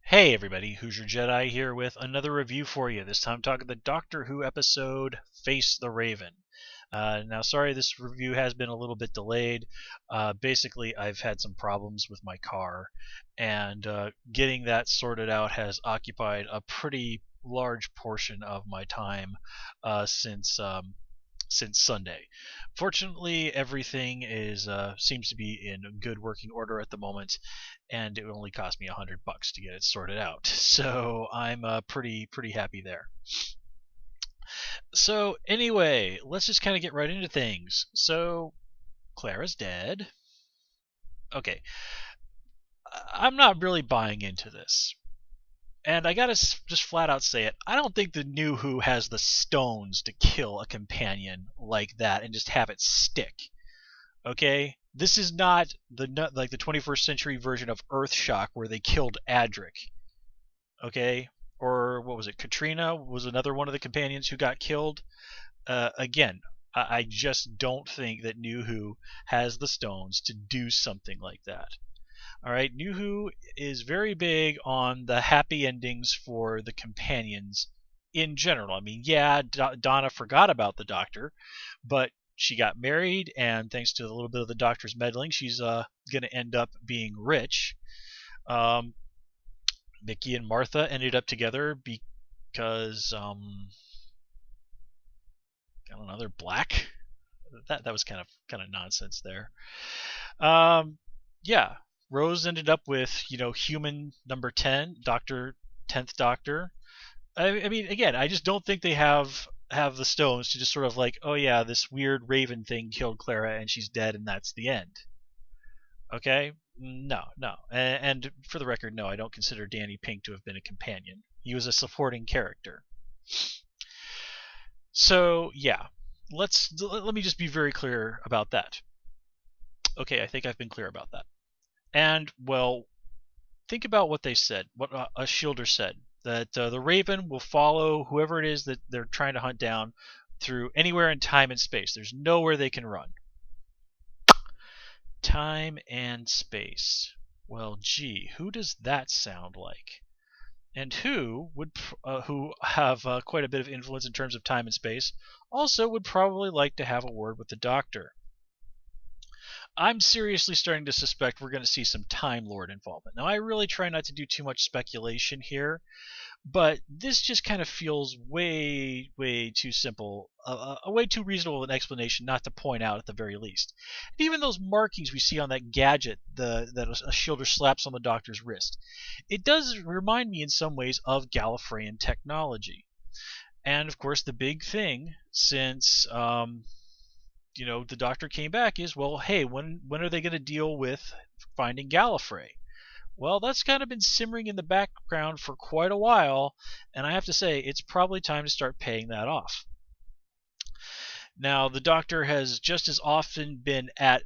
Hey everybody, Hoosier Jedi here with another review for you. This time talking the Doctor Who episode Face the Raven. Now, sorry this review has been a little bit delayed. Basically, I've had some problems with my car, and getting that sorted out has occupied a pretty large portion of my time since Sunday. Fortunately, everything is seems to be in good working order at the moment, and it only cost me $100 to get it sorted out. So I'm pretty happy there. So anyway, let's just kind of get right into things. So Clara's dead. Okay, I'm not really buying into this. And I gotta just flat out say it. I don't think the New Who has the stones to kill a companion like that and just have it stick. Okay, this is not the 21st century version of Earthshock where they killed Adric. Okay, or what was it? Katrina was another one of the companions who got killed. Again, I just don't think that New Who has the stones to do something like that. All right, New Who is very big on the happy endings for the companions in general. I mean, yeah, Donna forgot about the Doctor, but she got married, and thanks to a little bit of the Doctor's meddling, she's going to end up being rich. Um, Mickey and Martha ended up together because I don't know, they're black. That was kind of nonsense there. Um, yeah, Rose ended up with human number 10, Doctor 10th Doctor. I mean, again, I just don't think they have the stones to just sort of like, oh yeah, this weird Raven thing killed Clara and she's dead and that's the end. Okay, no, no, and for the record, no, I don't consider Danny Pink to have been a companion. He was a supporting character. So yeah, let me just be very clear about that. Okay, I think I've been clear about that. And well, think about what they said, what a Shielder said, that the Raven will follow whoever it is that they're trying to hunt down through anywhere in time and space. There's nowhere they can run. Time and space. Well, gee, who does that sound like? And who have quite a bit of influence in terms of time and space, also would probably like to have a word with the Doctor. I'm seriously starting to suspect we're going to see some Time Lord involvement. Now, I really try not to do too much speculation here, but this just kind of feels way too simple, a way too reasonable an explanation not to point out at the very least. And even those markings we see on that gadget that a Shielder slaps on the Doctor's wrist, it does remind me in some ways of Gallifreyan technology. And of course, the big thing since the Doctor came back is, well, hey, when are they going to deal with finding Gallifrey? Well, that's kind of been simmering in the background for quite a while, and I have to say, it's probably time to start paying that off. Now, the Doctor has just as often been at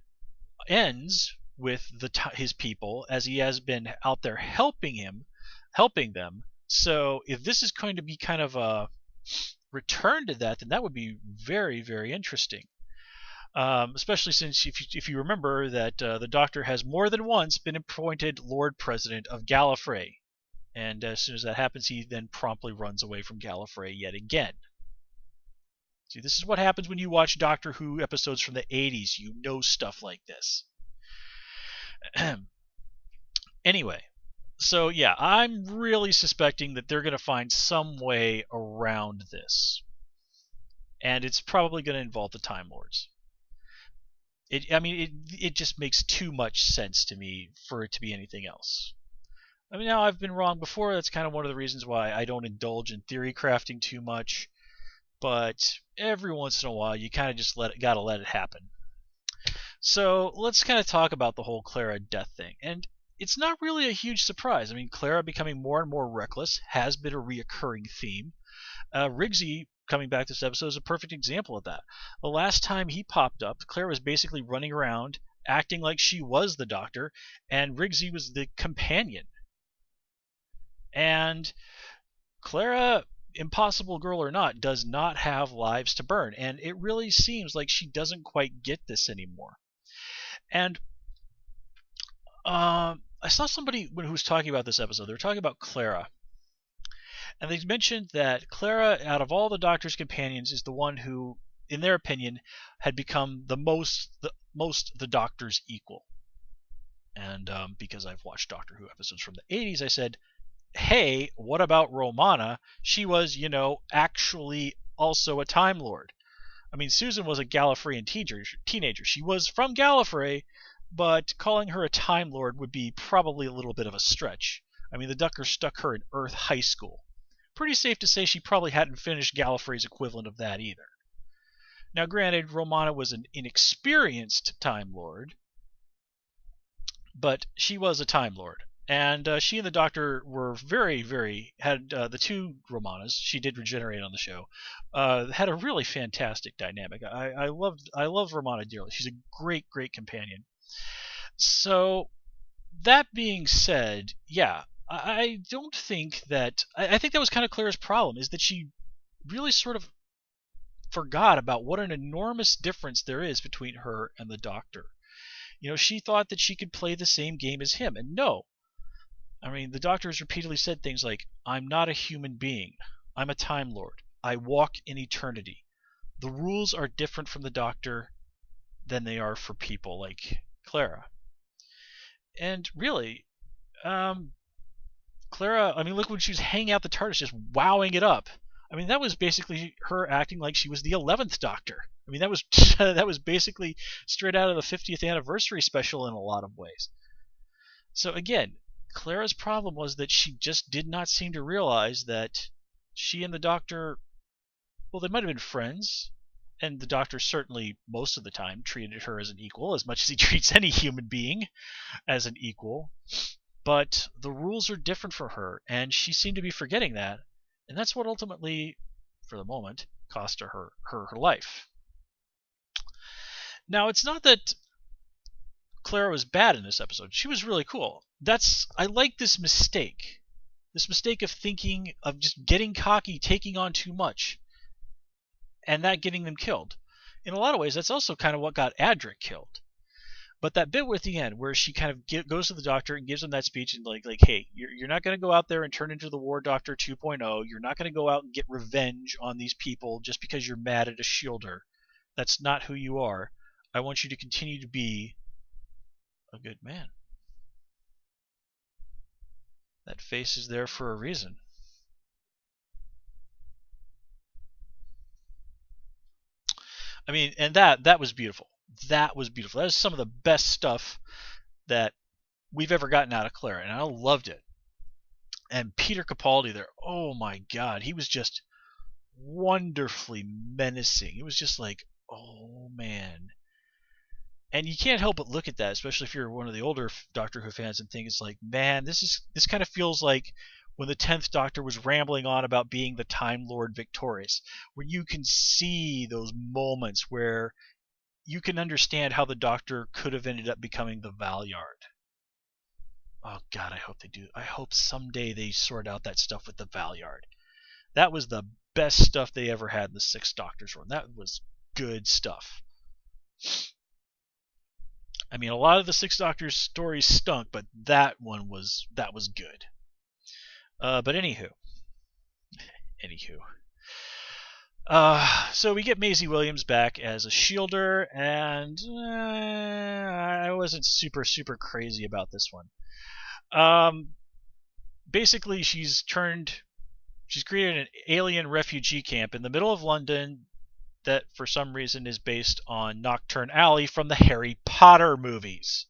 ends with his people as he has been out there helping them. So, if this is going to be kind of a return to that, then that would be very interesting. Especially since if you remember that the Doctor has more than once been appointed Lord President of Gallifrey, and as soon as that happens, he then promptly runs away from Gallifrey yet again. See, this is what happens when you watch Doctor Who episodes from the 80s. You know stuff like this. Anyway, so yeah, I'm really suspecting that they're going to find some way around this, and it's probably going to involve the Time Lords. It just makes too much sense to me for it to be anything else. I mean, now I've been wrong before. That's kind of one of the reasons why I don't indulge in theory crafting too much. But every once in a while, you kind of just gotta let it happen. So let's kind of talk about the whole Clara death thing. And it's not really a huge surprise. I mean, Clara becoming more and more reckless has been a reoccurring theme. Rigsy coming back this episode is a perfect example of that. The last time he popped up, Claire was basically running around acting like she was the Doctor, and Rigsy was the companion. And Clara, impossible girl or not, does not have lives to burn, and it really seems like she doesn't quite get this anymore. And I saw somebody who was talking about this episode. They were talking about Clara, and they mentioned that Clara, out of all the Doctor's companions, is the one who, in their opinion, had become the most the Doctor's equal. And because I've watched Doctor Who episodes from the 80s, I said, hey, what about Romana? She was, actually also a Time Lord. I mean, Susan was a Gallifreyan teenager. She was from Gallifrey, but calling her a Time Lord would be probably a little bit of a stretch. I mean, the Doctor stuck her in Earth High School. Pretty safe to say she probably hadn't finished Gallifrey's equivalent of that either. Now, granted, Romana was an inexperienced Time Lord, but she was a Time Lord. And she and the Doctor were had the two Romanas. She did regenerate on the show. Had a really fantastic dynamic. I love Romana dearly. She's a great companion. So that being said, yeah, I don't think that. I think that was kind of Clara's problem, is that she really sort of forgot about what an enormous difference there is between her and the Doctor. She thought that she could play the same game as him, and no. I mean, the Doctor has repeatedly said things like, I'm not a human being. I'm a Time Lord. I walk in eternity. The rules are different from the Doctor than they are for people like Clara. And really, Clara, I mean, look when she was hanging out the TARDIS, just wowing it up. I mean, that was basically her acting like she was the 11th Doctor. I mean, that was that was basically straight out of the 50th anniversary special in a lot of ways. So again, Clara's problem was that she just did not seem to realize that she and the Doctor, well, they might have been friends, and the Doctor certainly, most of the time, treated her as an equal, as much as he treats any human being as an equal. But the rules are different for her, and she seemed to be forgetting that, and that's what ultimately, for the moment, cost her life. Now, it's not that Clara was bad in this episode. She was really cool. I like this mistake. This mistake of thinking, of just getting cocky, taking on too much, and that getting them killed. In a lot of ways, that's also kind of what got Adric killed. But that bit with the end, where she kind of goes to the Doctor and gives him that speech, and like, hey, you're not going to go out there and turn into the War Doctor 2.0. You're not going to go out and get revenge on these people just because you're mad at a shielder. That's not who you are. I want you to continue to be a good man. That face is there for a reason. I mean, and that was beautiful. That was beautiful. That was some of the best stuff that we've ever gotten out of Clara, and I loved it. And Peter Capaldi there, oh my God, he was just wonderfully menacing. It was just like, oh man. And you can't help but look at that, especially if you're one of the older Doctor Who fans, and think it's like, man, this kind of feels like when the 10th Doctor was rambling on about being the Time Lord victorious, where you can see those moments where you can understand how the Doctor could have ended up becoming the Valyard. Oh God, I hope they do. I hope someday they sort out that stuff with the Valyard. That was the best stuff they ever had in the 6th Doctor's run. That was good stuff. I mean, a lot of the 6th Doctor's stories stunk, but that was good. But anywho. So we get Maisie Williams back as a shielder, and I wasn't super crazy about this one. Basically, she's created an alien refugee camp in the middle of London that for some reason is based on Nocturne Alley from the Harry Potter movies.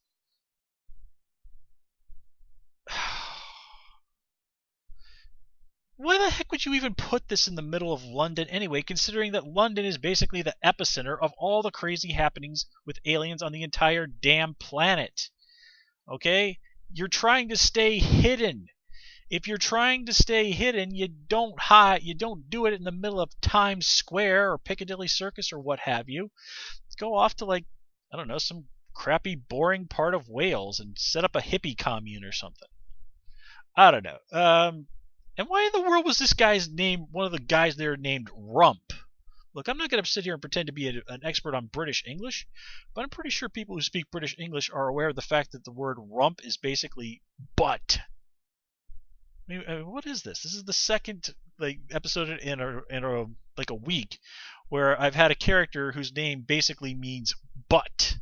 Why the heck would you even put this in the middle of London anyway, considering that London is basically the epicenter of all the crazy happenings with aliens on the entire damn planet? Okay? You're trying to stay hidden. If you're trying to stay hidden, you don't do it in the middle of Times Square or Piccadilly Circus or what have you. Let's go off to, like, I don't know, some crappy, boring part of Wales and set up a hippie commune or something. I don't know. And why in the world was this guy's name, one of the guys there, named Rump? Look, I'm not going to sit here and pretend to be an expert on British English, but I'm pretty sure people who speak British English are aware of the fact that the word rump is basically butt. I mean, what is this? This is the second episode in a like a week where I've had a character whose name basically means butt,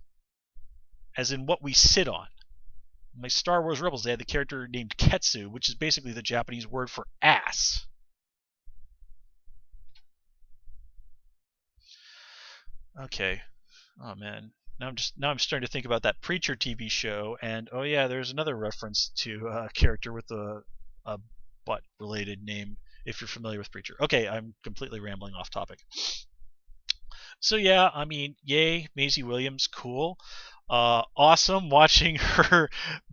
as in what we sit on. In my Star Wars Rebels, they had the character named Ketsu, which is basically the Japanese word for ass. Okay. Oh man. Now I'm starting to think about that Preacher TV show, and oh yeah, there's another reference to a character with a butt related name. If you're familiar with Preacher. Okay, I'm completely rambling off topic. So yeah, I mean, yay, Maisie Williams, cool. Awesome watching her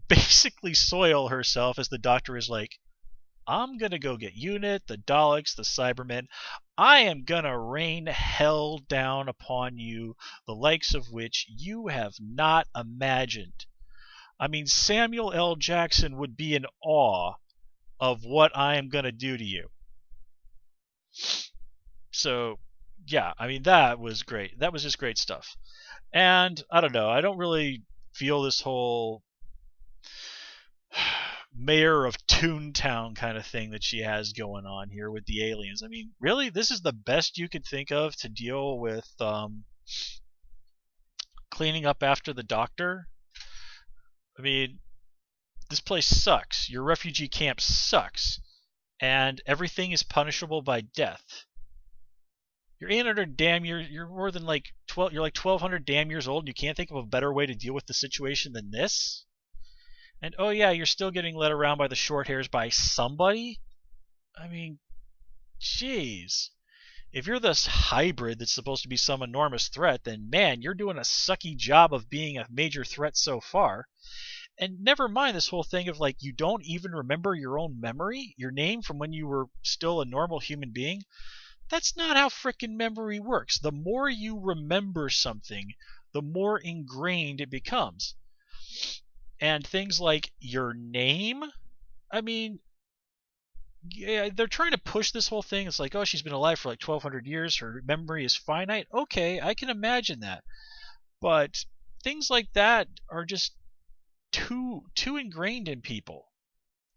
basically soil herself as the Doctor is like, I'm gonna go get UNIT, the Daleks, the Cybermen. I am gonna rain hell down upon you, the likes of which you have not imagined. I mean, Samuel L. Jackson would be in awe of what I am gonna do to you. So, yeah, I mean, that was great. That was just great stuff. And I don't know, I don't really feel this whole mayor of Toontown kind of thing that she has going on here with the aliens. I mean, really, this is the best you could think of to deal with cleaning up after the Doctor? I mean, this place sucks. Your refugee camp sucks. And everything is punishable by death. You're 800 damn years. You're more than like 12. You're like 1,200 damn years old, and you can't think of a better way to deal with the situation than this. And oh yeah, you're still getting led around by the short hairs by somebody. I mean, jeez. If you're this hybrid that's supposed to be some enormous threat, then man, you're doing a sucky job of being a major threat so far. And never mind this whole thing of like you don't even remember your own memory, your name from when you were still a normal human being. That's not how frickin' memory works. The more you remember something, the more ingrained it becomes. And things like your name, I mean, yeah, they're trying to push this whole thing. It's like, oh, she's been alive for like 1,200 years. Her memory is finite. Okay, I can imagine that. But things like that are just too ingrained in people.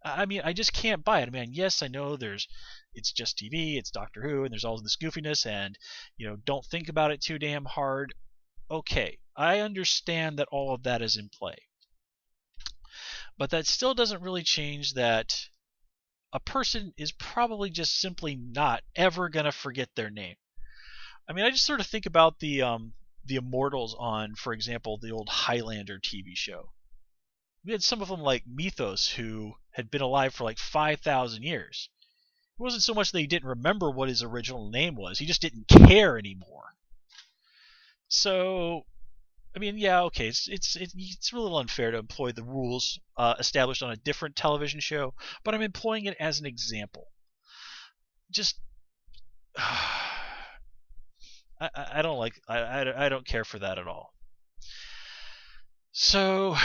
I mean, I just can't buy it. I mean, yes, I know it's just TV, it's Doctor Who, and there's all this goofiness, and don't think about it too damn hard. Okay, I understand that all of that is in play, but that still doesn't really change that a person is probably just simply not ever gonna forget their name. I mean, I just sort of think about the Immortals on, for example, the old Highlander TV show. We had some of them like Mythos who had been alive for like 5,000 years. It wasn't so much that he didn't remember what his original name was, he just didn't care anymore. So, I mean, yeah, okay, it's a little unfair to employ the rules established on a different television show, but I'm employing it as an example. Just, I don't like, I don't care for that at all. So,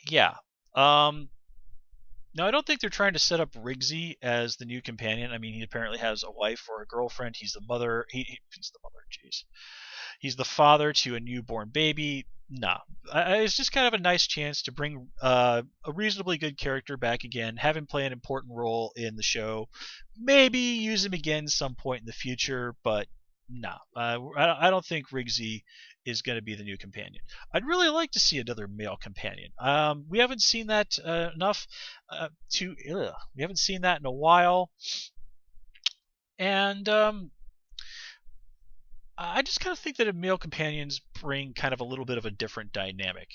yeah. Now, I don't think they're trying to set up Rigsy as the new companion. I mean, he apparently has a wife or a girlfriend. He's the mother. He's the mother. Jeez. He's the father to a newborn baby. Nah. It's just kind of a nice chance to bring a reasonably good character back again, have him play an important role in the show, maybe use him again some point in the future, but nah. I don't think Rigsy is going to be the new companion. I'd really like to see another male companion. We haven't seen that enough we haven't seen that in a while, and I just kind of think that male companions bring kind of a little bit of a different dynamic.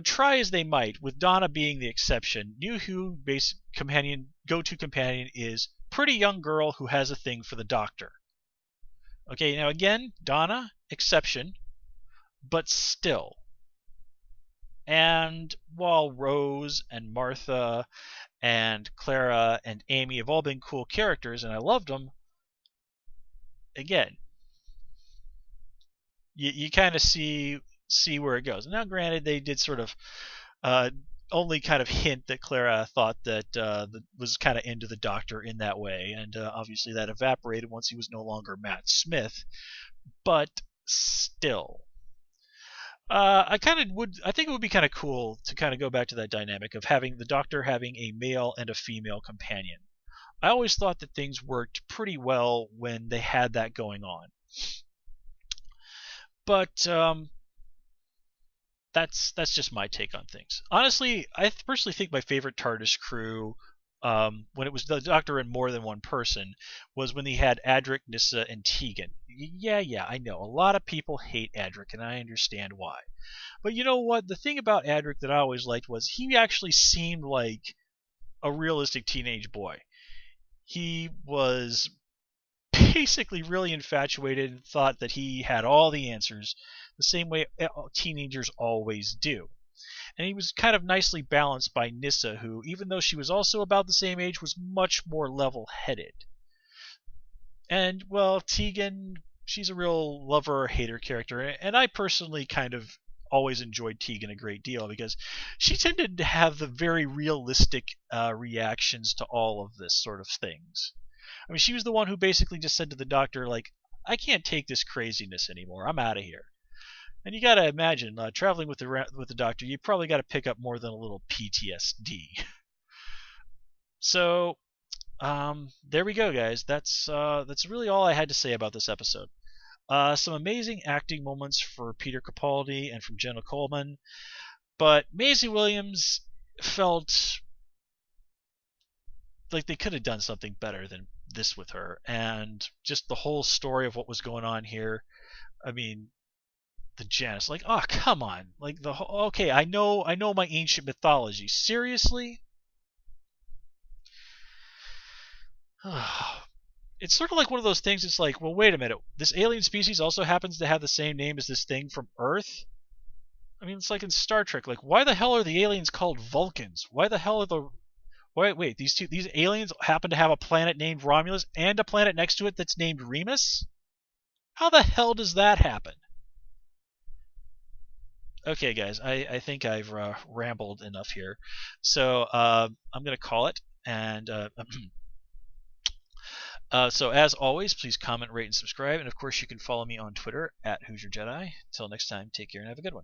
Try as they might, with Donna being the exception, New Who base companion go-to companion is pretty young girl who has a thing for the Doctor. Okay, now again, Donna exception, but still. And while Rose and Martha and Clara and Amy have all been cool characters and I loved them, again, you kind of see where it goes. Now, granted, they did sort of only kind of hint that Clara thought that was kind of into the Doctor in that way, and obviously that evaporated once he was no longer Matt Smith. But still, I kind of would. I think it would be kind of cool to kind of go back to that dynamic of having the Doctor having a male and a female companion. I always thought that things worked pretty well when they had that going on. But that's just my take on things. Honestly, I personally think my favorite TARDIS crew, when it was the Doctor and more than one person, was when he had Adric, Nyssa, and Tegan. Yeah, I know. A lot of people hate Adric, and I understand why. But you know what? The thing about Adric that I always liked was he actually seemed like a realistic teenage boy. He was basically really infatuated and thought that he had all the answers, the same way teenagers always do. And he was kind of nicely balanced by Nyssa, who, even though she was also about the same age, was much more level headed. And, well, Tegan, she's a real lover or hater character, and I personally kind of always enjoyed Tegan a great deal because she tended to have the very realistic reactions to all of this sort of things. I mean, she was the one who basically just said to the Doctor, like, I can't take this craziness anymore. I'm out of here. And you got to imagine, traveling with the Doctor, you probably got to pick up more than a little PTSD. So, there we go, guys. That's really all I had to say about this episode. Some amazing acting moments for Peter Capaldi and from Jenna Coleman, but Maisie Williams felt like they could have done something better than this with her, and just the whole story of what was going on here. I mean, the Janus, like, oh come on, like the whole, okay, I know my ancient mythology. Seriously, it's sort of like one of those things. It's like, well, wait a minute, this alien species also happens to have the same name as this thing from Earth. I mean, it's like in Star Trek. Like, why the hell are the aliens called Vulcans? Why the hell are the wait, these aliens happen to have a planet named Romulus and a planet next to it that's named Remus? How the hell does that happen? Okay, guys, I think I've rambled enough here. So I'm going to call it. And so as always, please comment, rate, and subscribe. And of course, you can follow me on Twitter at Hoosier Jedi. Until next time, take care and have a good one.